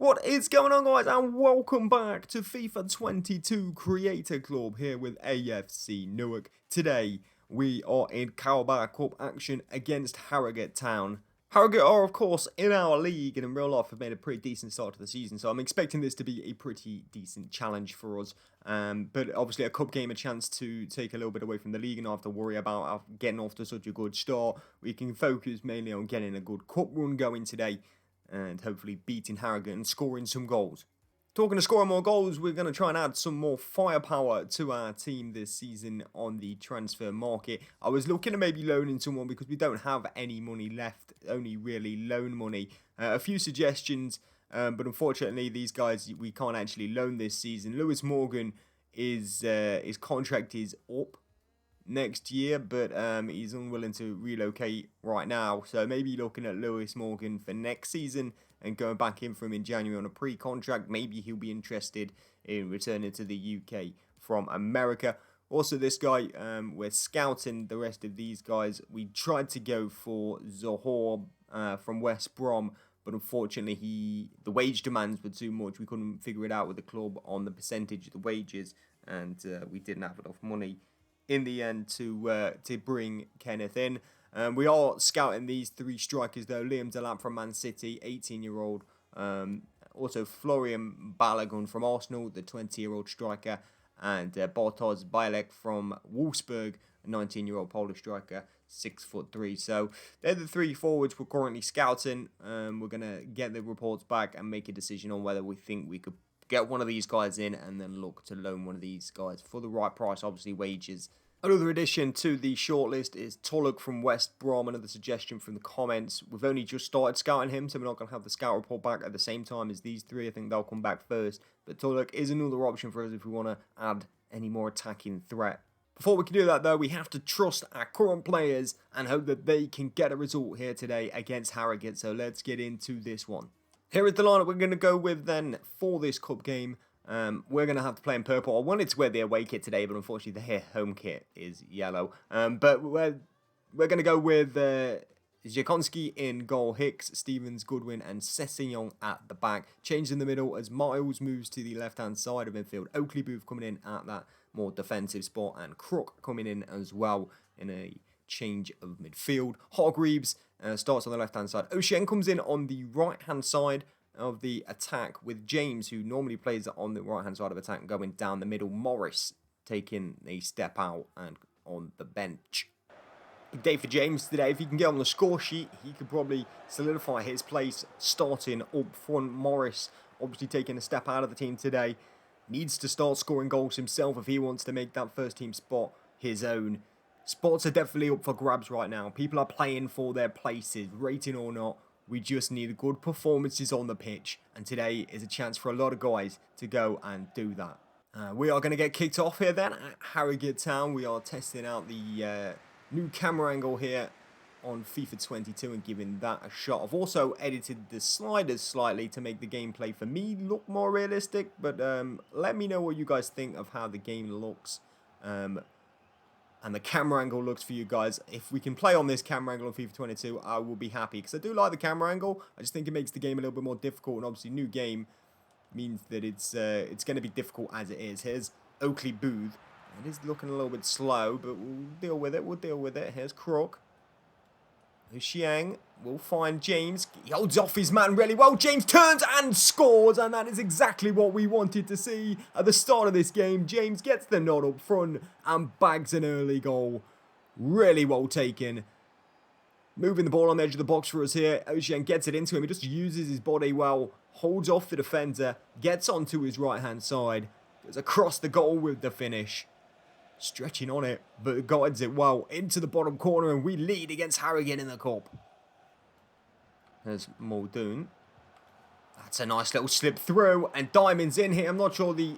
What is going on, guys, and welcome back to FIFA 22 Creator Club here with AFC Newark. Today we are in Carabao Cup action against Harrogate Town. Harrogate are, of course, in our league and in real life have made a pretty decent start to the season, so I'm expecting this to be a pretty decent challenge for us. But obviously a cup game, a chance to take a little bit away from the league and not have to worry about getting off to such a good start. We can focus mainly on getting a good cup run going today and hopefully beating Harrogate and scoring some goals. Talking of scoring more goals, we're going to try and add some more firepower to our team this season on the transfer market. I was looking at maybe loaning someone because we don't have any money left, only really loan money. A few suggestions, but unfortunately these guys we can't actually loan this season. Lewis Morgan, his contract is up next year, but he's unwilling to relocate right now, so maybe looking at Lewis Morgan for next season and going back in for him in January on a pre-contract. Maybe he'll be interested in returning to the UK from America. Also, this guy, we're scouting the rest of these guys. We tried to go for Zohor from West Brom, but unfortunately the wage demands were too much. We couldn't figure it out with the club on the percentage of the wages, and we didn't have enough money in the end to bring Kenneth in. We are scouting these three strikers though. Liam Delap from Man City, 18-year-old. Also Florian Balogun from Arsenal, the 20-year-old striker. And Bartosz Bielek from Wolfsburg, a 19-year-old Polish striker, 6'3". So they're the three forwards we're currently scouting. We're going to get the reports back and make a decision on whether we think we could get one of these guys in and then look to loan one of these guys for the right price, obviously wages. Another addition to the shortlist is Tulloch from West Brom, another suggestion from the comments. We've only just started scouting him, so we're not going to have the scout report back at the same time as these three. I think they'll come back first. But Tulloch is another option for us if we want to add any more attacking threat. Before we can do that, though, we have to trust our current players and hope that they can get a result here today against Harrogate. So let's get into this one. Here is the lineup we're going to go with then for this cup game. We're going to have to play in purple. I wanted to wear the away kit today, but unfortunately the home kit is yellow. But we're going to go with Jakonski in goal, Hicks, Stevens, Goodwin and Sessegnon at the back. Change in the middle as Miles moves to the left-hand side of midfield. Oakley Booth coming in at that more defensive spot and Crook coming in as well in a change of midfield. Hargreaves starts on the left-hand side. O'Shea comes in on the right-hand side of the attack with James, who normally plays on the right-hand side of attack, going down the middle. Morris taking a step out and on the bench. Big day for James today. If he can get on the score sheet, he could probably solidify his place starting up front. Morris, obviously taking a step out of the team today, needs to start scoring goals himself if he wants to make that first-team spot his own. Spots are definitely up for grabs right now. People are playing for their places, rating or not. We just need good performances on the pitch, and today is a chance for a lot of guys to go and do that. We are going to get kicked off here then at Harrogate Town. We are testing out the new camera angle here on FIFA 22 and giving that a shot. I've also edited the sliders slightly to make the gameplay for me look more realistic, but let me know what you guys think of how the game looks. And the camera angle looks for you guys. If we can play on this camera angle on FIFA 22, I will be happy. Because I do like the camera angle. I just think it makes the game a little bit more difficult. And obviously, new game means that it's going to be difficult as it is. Here's Oakley Booth. It is looking a little bit slow, but we'll deal with it. We'll deal with it. Here's Crook. Here's Xiang. We'll find James. He holds off his man really well. James turns and scores. And that is exactly what we wanted to see at the start of this game. James gets the nod up front and bags an early goal. Really well taken. Moving the ball on the edge of the box for us here. Ocean gets it into him. He just uses his body well. Holds off the defender. Gets onto his right-hand side. Goes across the goal with the finish. Stretching on it, but guides it well into the bottom corner, and we lead against Harrogate in the cup. There's Muldoon. That's a nice little slip through, and Diamond's in here. I'm not sure the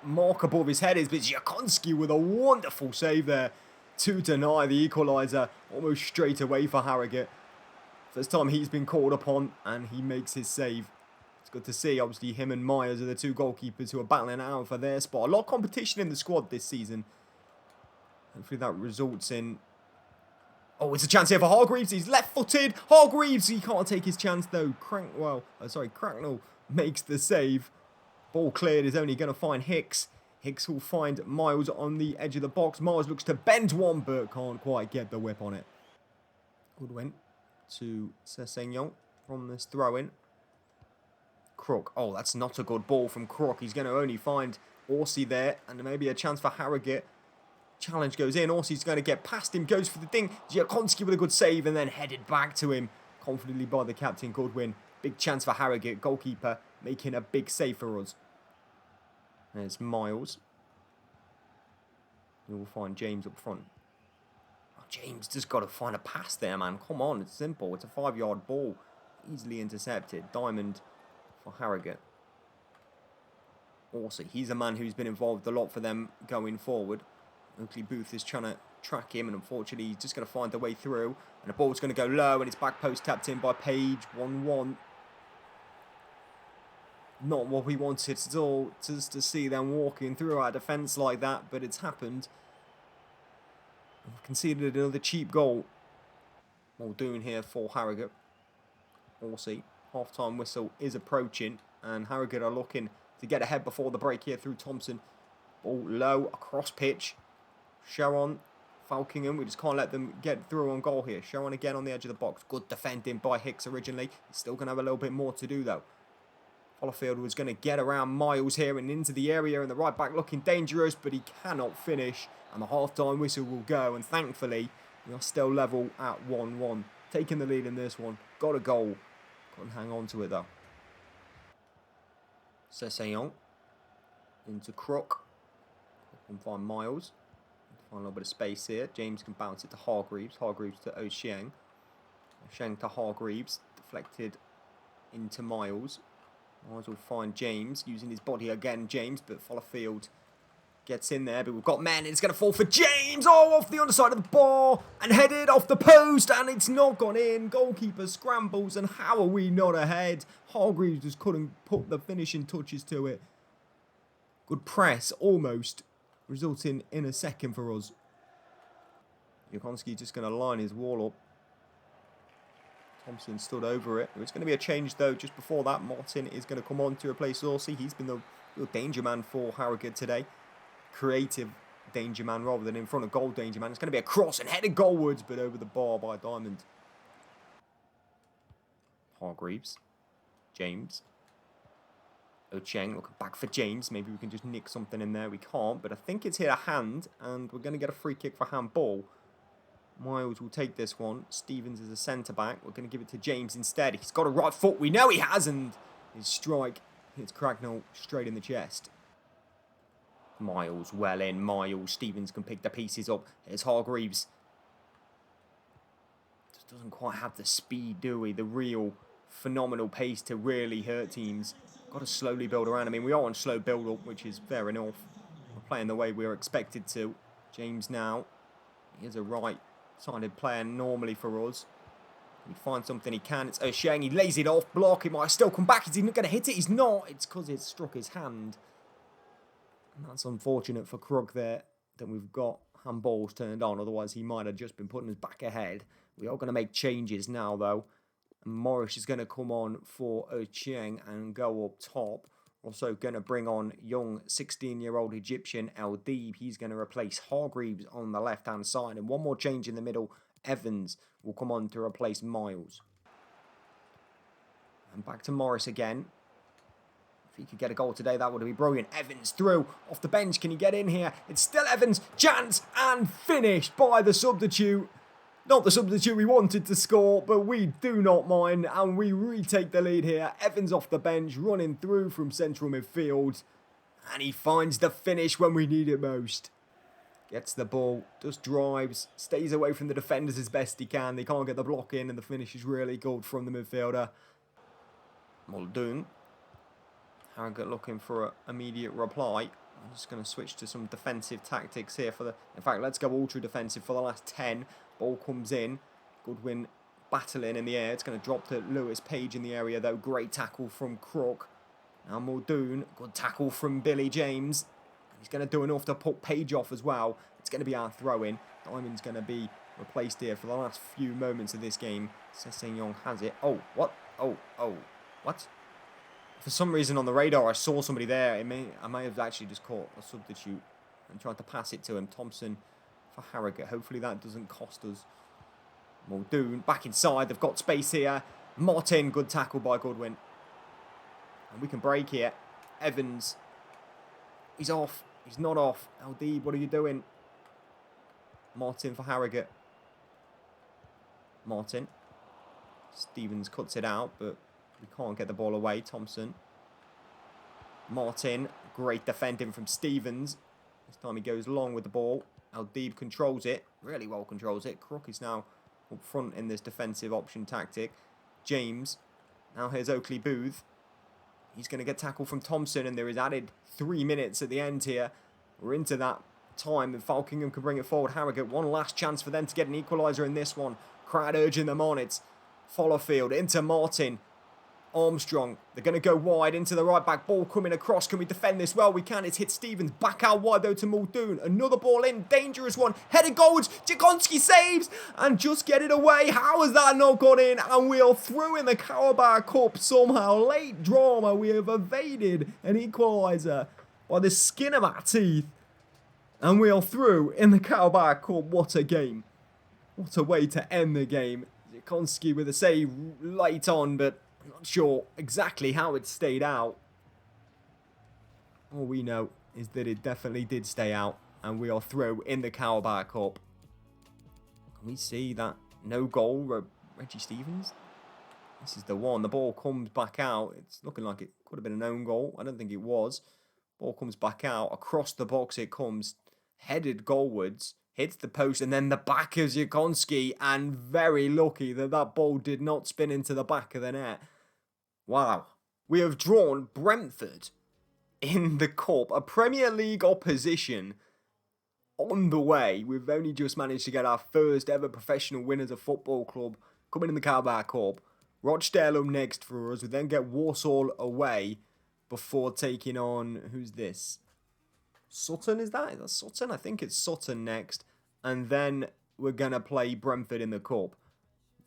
mark above his head is, but Jakonski with a wonderful save there to deny the equaliser almost straight away for Harrogate. First time he's been called upon, and he makes his save. It's good to see. Obviously, him and Myers are the two goalkeepers who are battling out for their spot. A lot of competition in the squad this season. Hopefully that results in... Oh, it's a chance here for Hargreaves. He's left-footed. Hargreaves, he can't take his chance, though. Cracknell makes the save. Ball cleared is only going to find Hicks. Hicks will find Miles on the edge of the box. Miles looks to bend one, but can't quite get the whip on it. Good win to Sessegnon from this throw-in. Crook. Oh, that's not a good ball from Crook. He's going to only find Orsi there, and maybe a chance for Harrogate. Challenge goes in. Orsi's going to get past him. Goes for the thing. Giakonski with a good save, and then headed back to him confidently by the captain. Good win. Big chance for Harrogate. Goalkeeper making a big save for us. There's Miles. You will find James up front. Oh, James just got to find a pass there, man. Come on, it's simple. It's a 5-yard ball. Easily intercepted. Diamond for Harrogate. Also, he's a man who's been involved a lot for them going forward. Oakley Booth is trying to track him, and unfortunately, he's just going to find the way through. And the ball's going to go low, and it's back post tapped in by Page. 1-1. Not what we wanted at all, just to see them walking through our defence like that, but it's happened. We've conceded another cheap goal. Muldoon here for Harrogate. Orsi, half-time whistle is approaching, and Harrogate are looking to get ahead before the break here through Thompson. Ball low, across pitch. Sharon, Falkingham, we just can't let them get through on goal here. Sharon again on the edge of the box. Good defending by Hicks originally. He's still going to have a little bit more to do though. Fallowfield was going to get around Miles here and into the area, and the right back looking dangerous, but he cannot finish. And the half-time whistle will go, and thankfully, we are still level at 1-1. Taking the lead in this one. Got a goal. Couldn't hang on to it, though. Sessegnon into Crook. Can find Miles. Find a little bit of space here. James can bounce it to Hargreaves. Hargreaves to O'Sheng. O'Sheng to Hargreaves. Deflected into Miles. Miles will find James, using his body again, James, but Fallowfield gets in there, but we've got men, it's going to fall for James, oh, off the underside of the bar, and headed off the post, and it's not gone in. Goalkeeper scrambles, and how are we not ahead? Hargreaves just couldn't put the finishing touches to it. Good press, almost, resulting in a second for us. Jakonski just going to line his wall up. Thompson stood over it. It's going to be a change, though, just before that. Martin is going to come on to replace Orsi. He's been the real danger man for Harrogate today. Creative danger man rather than in front of goal danger man. It's going to be a cross and headed goalwards, but over the bar by Diamond. Hargreaves. James. O'Cheng looking back for James. Maybe we can just nick something in there. We can't, but I think it's hit a hand, and we're going to get a free kick for handball. Miles will take this one. Stevens is a centre-back. We're going to give it to James instead. He's got a right foot. We know he has, and his strike hits Cracknell straight in the chest. Miles well in. Miles. Stevens can pick the pieces up. Here's Hargreaves. Just doesn't quite have the speed, do we? The real phenomenal pace to really hurt teams. Got to slowly build around. I mean, we are on slow build-up, which is fair enough. We're playing the way we were expected to. James now. Here's a right-sided player normally for us. He finds something he can. It's O'Sheng. He lays it off. Block. He might still come back. Is he not going to hit it? He's not. It's because it struck his hand. And that's unfortunate for Krug there that we've got handballs turned on. Otherwise, he might have just been putting us back ahead. We are going to make changes now, though. And Morris is going to come on for O'Cheng and go up top. Also going to bring on young 16-year-old Egyptian El Deeb. He's going to replace Hargreaves on the left-hand side. And one more change in the middle. Evans will come on to replace Miles. And back to Morris again. If he could get a goal today, that would be brilliant. Evans through, off the bench. Can he get in here? It's still Evans. Chance and finished by the substitute. Not the substitute we wanted to score, but we do not mind. And we retake the lead here. Evans off the bench, running through from central midfield. And he finds the finish when we need it most. Gets the ball, just drives, stays away from the defenders as best he can. They can't get the block in, and the finish is really good from the midfielder. Muldoon. Harrogate looking for an immediate reply. I'm just going to switch to some defensive tactics here. In fact, let's go ultra defensive for the last 10. Ball comes in. Goodwin battling in the air. It's going to drop to Lewis. Page in the area, though. Great tackle from Crook. Now Muldoon. Good tackle from Billy James. He's going to do enough to put Page off as well. It's going to be our throw-in. Diamond's going to be replaced here for the last few moments of this game. Sessegnon has it. Oh, what? Oh, what? For some reason on the radar, I saw somebody there. I may have actually just caught a substitute and tried to pass it to him. Thompson for Harrogate. Hopefully that doesn't cost us. Muldoon back inside. They've got space here. Martin, good tackle by Goodwin. And we can break here. Evans. He's off. He's not off. LD, what are you doing? Martin for Harrogate. Martin. Stevens cuts it out, but we can't get the ball away. Thompson. Martin. Great defending from Stevens. This time he goes long with the ball. Aldib controls it. Really well controls it. Crook is now up front in this defensive option tactic. James. Now here's Oakley Booth. He's going to get tackled from Thompson, and there is added 3 minutes at the end here. We're into that time, and Falkingham can bring it forward. Harrogate, one last chance for them to get an equaliser in this one. Crowd urging them on. It's Fallowfield into Martin. Armstrong, they're going to go wide into the right back. Ball coming across. Can we defend this? Well, we can. It's hit Stevens. Back out wide, though, to Muldoon. Another ball in. Dangerous one. Headed goals. Jakonski saves and just get it away. How has that not gone in? And we are through in the Carabao Cup somehow. Late drama. We have evaded an equaliser by the skin of our teeth. And we are through in the Carabao Cup. What a game. What a way to end the game. Jakonski with a save late on, but I'm not sure exactly how it stayed out. All we know is that it definitely did stay out, and we are through in the Carabao Cup. Can we see that no goal, Reggie Stevens? This is the one. The ball comes back out. It's looking like it could have been an own goal. I don't think it was. Ball comes back out. Across the box it comes. Headed goalwards. Hits the post, and then the back of Jakonski, and very lucky that that ball did not spin into the back of the net. Wow. We have drawn Brentford in the Cup, a Premier League opposition on the way. We've only just managed to get our first ever professional win as a football club coming in the Carabao Cup. Rochdale up next for us. We then get Walsall away before taking on, who's this? Sutton, is that? Is that Sutton? I think it's Sutton next. And then we're going to play Brentford in the Cup.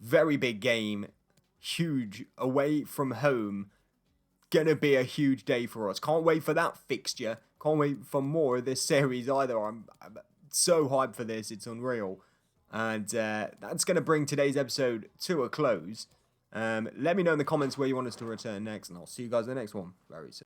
Very big game. Huge. Away from home. Going to be a huge day for us. Can't wait for that fixture. Can't wait for more of this series either. I'm so hyped for this. It's unreal. And that's going to bring today's episode to a close. Let me know in the comments where you want us to return next. And I'll see you guys in the next one very soon.